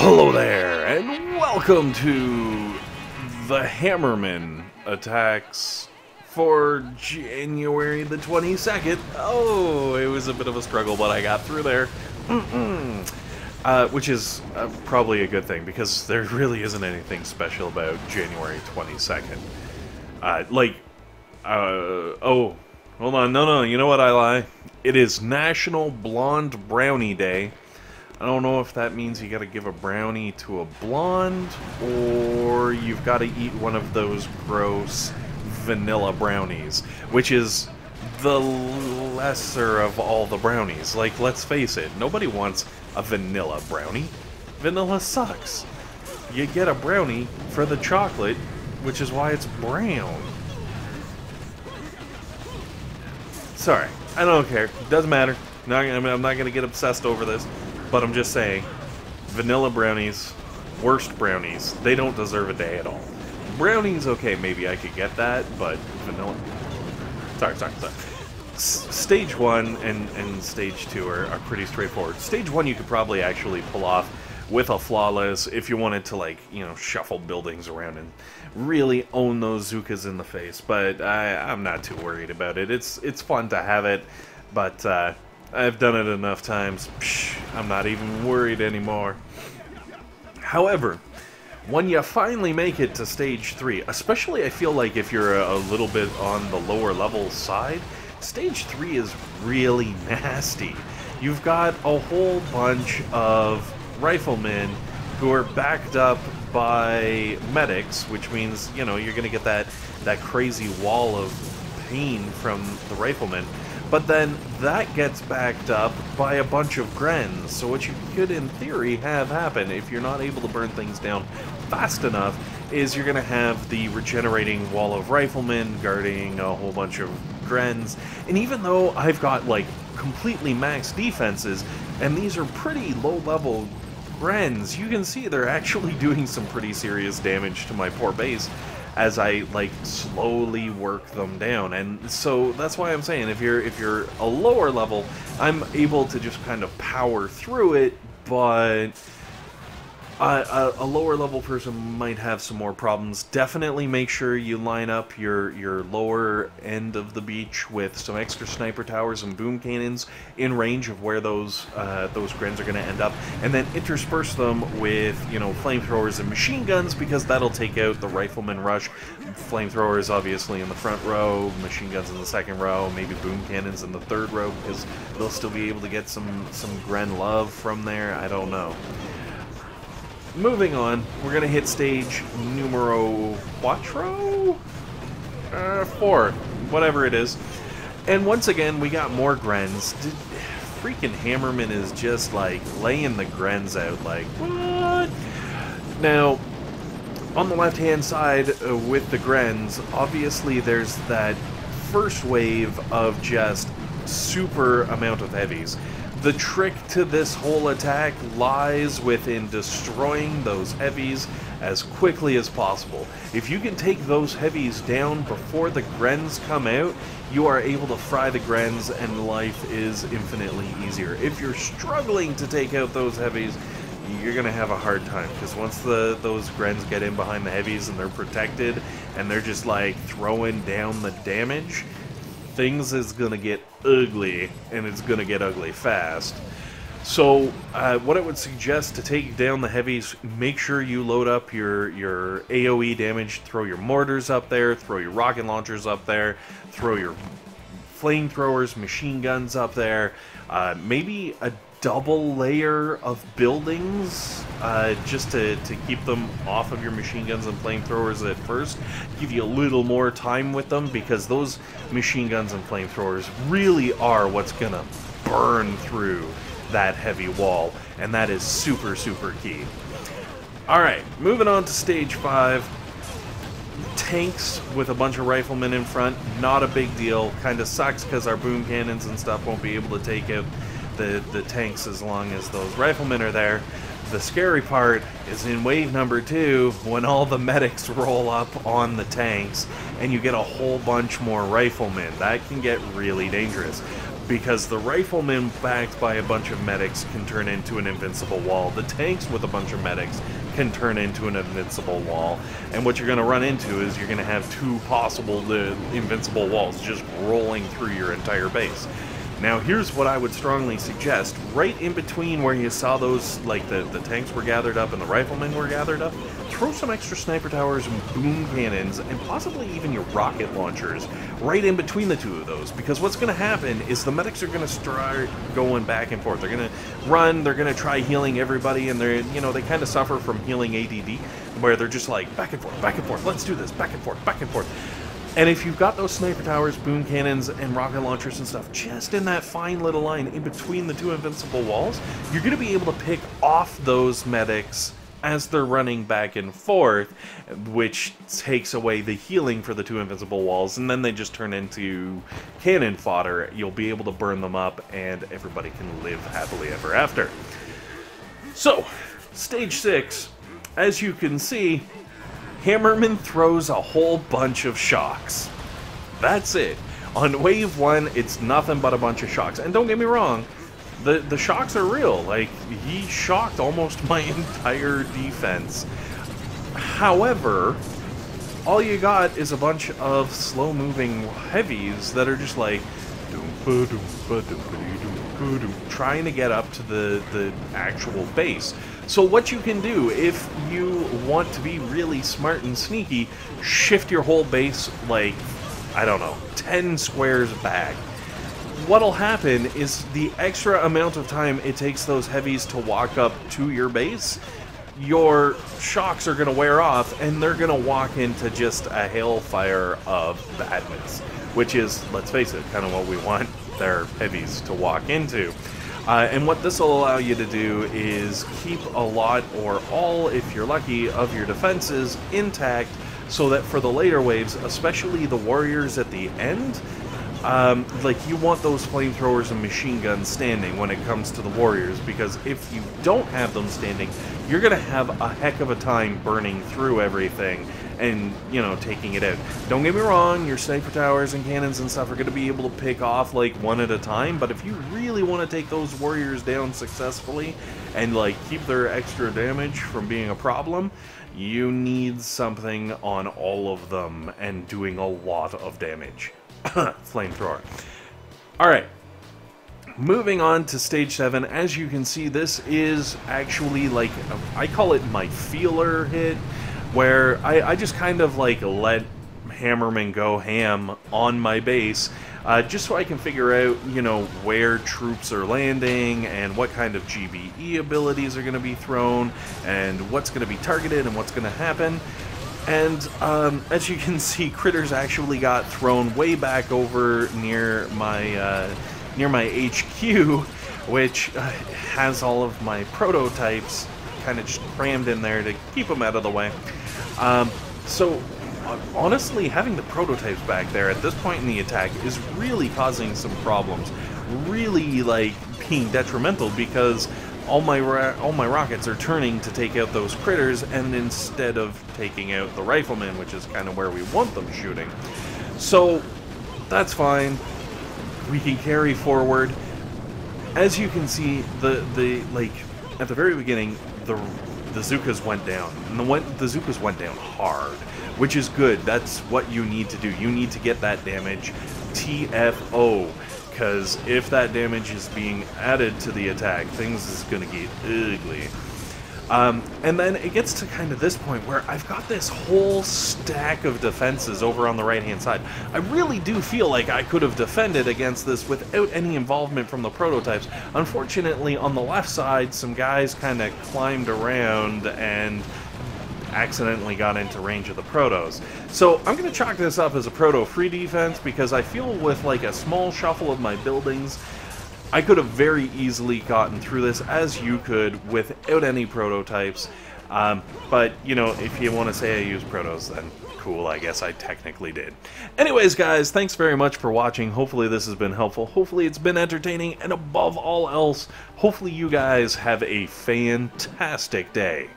Hello there, and welcome to the Hammerman attacks for January the 22nd. Oh, it was a bit of a struggle, but I got through there. Which is probably a good thing, because there really isn't anything special about January 22nd. Oh, hold on, no, you know what, I lie. It is National Blonde Brownie Day. I don't know if that means you gotta give a brownie to a blonde, or you've gotta eat one of those gross vanilla brownies, which is the lesser of all the brownies. Like, let's face it, nobody wants a vanilla brownie. Vanilla sucks. You get a brownie for the chocolate, which is why it's brown. Sorry, I don't care. Doesn't matter. I'm not gonna get obsessed over this. But I'm just saying, vanilla brownies, worst brownies, they don't deserve a day at all. Brownies, okay, maybe I could get that, but vanilla... Sorry. Stage 1 and Stage 2 are pretty straightforward. Stage 1 you could probably actually pull off with a flawless if you wanted to, like, you know, shuffle buildings around and really own those Zookas in the face. But I'm not too worried about it. It's fun to have it, but... I've done it enough times. I'm not even worried anymore. However, when you finally make it to Stage 3, especially I feel like if you're a little bit on the lower level side, Stage 3 is really nasty. You've got a whole bunch of riflemen who are backed up by medics, which means, you know, you're going to get that crazy wall of pain from the riflemen. But then that gets backed up by a bunch of Grens, so what you could in theory have happen if you're not able to burn things down fast enough is you're going to have the regenerating wall of riflemen guarding a whole bunch of Grens. And even though I've got like completely maxed defenses, and these are pretty low level Grens, you can see they're actually doing some pretty serious damage to my poor base as I, like, slowly work them down. And so that's why I'm saying if you're a lower level, I'm able to just kind of power through it, but a lower level person might have some more problems. Definitely make sure you line up your lower end of the beach with some extra sniper towers and boom cannons in range of where those Grens are going to end up, and then intersperse them with, you know, flamethrowers and machine guns, because that'll take out the rifleman rush. Flamethrowers obviously in the front row, machine guns in the second row, maybe boom cannons in the third row, because they'll still be able to get some Gren love from there. I don't know. Moving on, we're gonna hit stage numero cuatro? 4, whatever it is. And once again, we got more Grens. Freaking Hammerman is just, like, laying the Grens out, like, what? Now, on the left-hand side with the Grens, obviously there's that first wave of just super amount of heavies. The trick to this whole attack lies within destroying those heavies as quickly as possible. If you can take those heavies down before the Grens come out, you are able to fry the Grens and life is infinitely easier. If you're struggling to take out those heavies, you're going to have a hard time, because once those Grens get in behind the heavies and they're protected and they're just like throwing down the damage, things is gonna get ugly, and it's gonna get ugly fast. So what I would suggest to take down the heavies, make sure you load up your AoE damage, throw your mortars up there, throw your rocket launchers up there, throw your flamethrowers, machine guns up there, maybe a double layer of buildings just to keep them off of your machine guns and flamethrowers at first. Give you a little more time with them, because those machine guns and flamethrowers really are what's gonna burn through that heavy wall, and that is super key. Alright, moving on to stage 5. Tanks with a bunch of riflemen in front, not a big deal. Kinda sucks because our boom cannons and stuff won't be able to take out the tanks as long as those riflemen are there. The scary part is in wave number 2, when all the medics roll up on the tanks and you get a whole bunch more riflemen. That can get really dangerous. because the riflemen backed by a bunch of medics can turn into an invincible wall. The tanks with a bunch of medics can turn into an invincible wall. And what you're going to run into is you're going to have two possible invincible walls just rolling through your entire base. Now here's what I would strongly suggest. Right in between where you saw those, like the tanks were gathered up and the riflemen were gathered up, throw some extra sniper towers and boom cannons, and possibly even your rocket launchers right in between the two of those, because what's going to happen is the medics are going to start going back and forth. They're going to run, they're going to try healing everybody, and they're, you know, they kind of suffer from healing ADD, where they're just like back and forth, let's do this, back and forth, back and forth. And if you've got those sniper towers, boom cannons, and rocket launchers and stuff just in that fine little line in between the two invincible walls, you're going to be able to pick off those medics as they're running back and forth, which takes away the healing for the two invincible walls, and then they just turn into cannon fodder. You'll be able to burn them up, and everybody can live happily ever after. So, Stage 6, as you can see, Hammerman throws a whole bunch of shocks. That's it. On Wave 1, it's nothing but a bunch of shocks. And don't get me wrong, the shocks are real. Like, he shocked almost my entire defense. However, all you got is a bunch of slow-moving heavies that are just like trying to get up to the actual base. So what you can do, if you want to be really smart and sneaky, shift your whole base like, I don't know, 10 squares back. What'll happen is the extra amount of time it takes those heavies to walk up to your base, your shocks are going to wear off, and they're going to walk into just a hailfire of badness, which is, let's face it, kind of what we want their heavies to walk into. And what this will allow you to do is keep a lot, or all, if you're lucky, of your defenses intact, so that for the later waves, especially the warriors at the end, like, you want those flamethrowers and machine guns standing when it comes to the warriors, because if you don't have them standing, you're going to have a heck of a time burning through everything and, you know, taking it out. Don't get me wrong, your sniper towers and cannons and stuff are going to be able to pick off, like, one at a time, but if you really want to take those warriors down successfully and, like, keep their extra damage from being a problem, you need something on all of them and doing a lot of damage. Flamethrower. Alright. Moving on to Stage 7, as you can see, this is actually, like, I call it my feeler hit, where I just kind of, like, let Hammerman go ham on my base, just so I can figure out, you know, where troops are landing, and what kind of GBE abilities are going to be thrown, and what's going to be targeted, and what's going to happen. And as you can see, critters actually got thrown way back over near my HQ, which has all of my prototypes kind of just crammed in there to keep them out of the way. So honestly, having the prototypes back there at this point in the attack is really causing some problems, really, like, being detrimental, because all my rockets are turning to take out those critters, and instead of taking out the riflemen, which is kind of where we want them shooting. So that's fine. We can carry forward. As you can see, like, at the very beginning, the Zookas went down, and the Zookas went down hard, which is good. That's what you need to do. You need to get that damage TFO. Because if that damage is being added to the attack, things is going to get ugly. And then it gets to kind of this point where I've got this whole stack of defenses over on the right-hand side. I really do feel like I could have defended against this without any involvement from the prototypes. Unfortunately, on the left side, some guys kind of climbed around and accidentally got into range of the protos. So I'm going to chalk this up as a proto-free defense, because I feel with, like, a small shuffle of my buildings, I could have very easily gotten through this, as you could, without any prototypes. But, you know, if you want to say I used protos, then cool, I guess I technically did. Anyways, guys, thanks very much for watching. Hopefully this has been helpful. Hopefully it's been entertaining. And above all else, hopefully you guys have a fantastic day.